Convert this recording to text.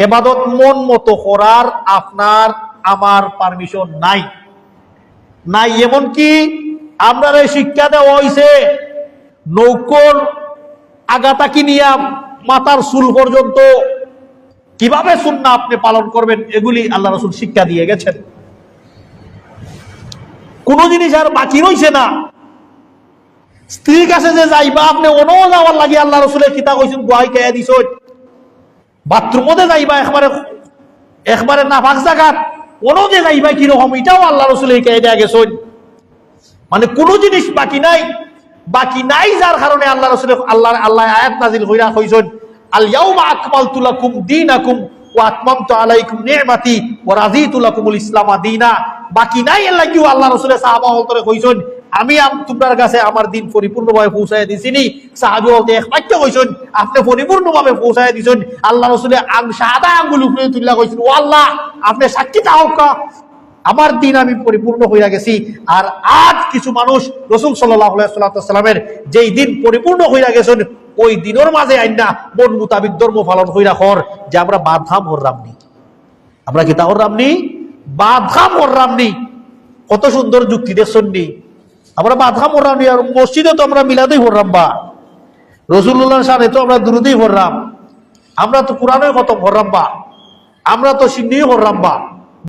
ইবাদত মন মতো করার আপনার আমার পারমিশন নাই। নাই এমনকি আমরা শিক্ষা দেওয়া হয়েছে নৌকর আগাতাকি নিয়া মাথার চুল পর্যন্ত কিভাবে সুন্নাহ আপনি পালন করবেন এগুলি আল্লাহ রাসূল শিক্ষা দিয়ে গেছেন। কোন জিনিস আর বাকি রইছে না। স্ত্রীর কাছে যে যাইবা আপনি অন্য যাওয়ার লাগে আল্লাহ রাসূলের কিতাব কইছেন গোয়াই খাইয়া দিছ। বাথরুমে যাইবা একবারে নাফাক জায়গা অন্য যে যাইবা কিরকম এটাও আল্লাহ রাসূলের খাইয়া দেয়া গেছেন। মানে কোন জিনিস বাকি নাই। বাকি নাই যার কারণে আল্লাহ রাসূলের আল্লাহ আয়াত নাযিল কইরা কইছেন আল ইয়াউমা আকমালতু লাকুম দীনাকুম ওয়া আতমামতু আলাইকুম নি'মাতি ওয়া রাযীতু লাকুমুল ইসলামা দীনা। বাকি নাই এর লাগিও আল্লাহ রাসূলের সাহাবা হলতরে কইছেন আমি তোমার কাছে আমার দিন পরিপূর্ণভাবে পৌঁছায় দিছিনি। সাহাবী হলতে এক বাক্য কইছেন আপনি পরিপূর্ণভাবে পৌঁছায় দিছেন। আল্লাহ রাসূলের শাহাদা আঙ্গুল উপরে তুললা কইছেন ও আল্লাহ আপনি সাক্ষী থাকুক আমার দিন আমি পরিপূর্ণ হইয়া গেছি। আর আজ কিছু মানুষ রাসূল সাল্লাল্লাহু আলাইহি ওয়াসাল্লামের যেই দিন পরিপূর্ণ হইয়া গেছেন ওই দিনের মাঝে আইনা মন মোতাবিক ধর্ম পালন হইয়া হর যে আমরা বাদখাম হররামনি। আমরা কি তা হররামনি? বাদখাম হররামনি। কত সুন্দর যুক্তি দেখছনি। আমরা বাদখাম হররামনি। আর মসজিদে তো আমরা মিলাদেই হররাম বা রাসূলুল্লাহর শানে তো আমরা দুরুদেই হররাম। আমরা তো কোরআনের কত হররাম বা আমরা তো সিন্নি হররাম বা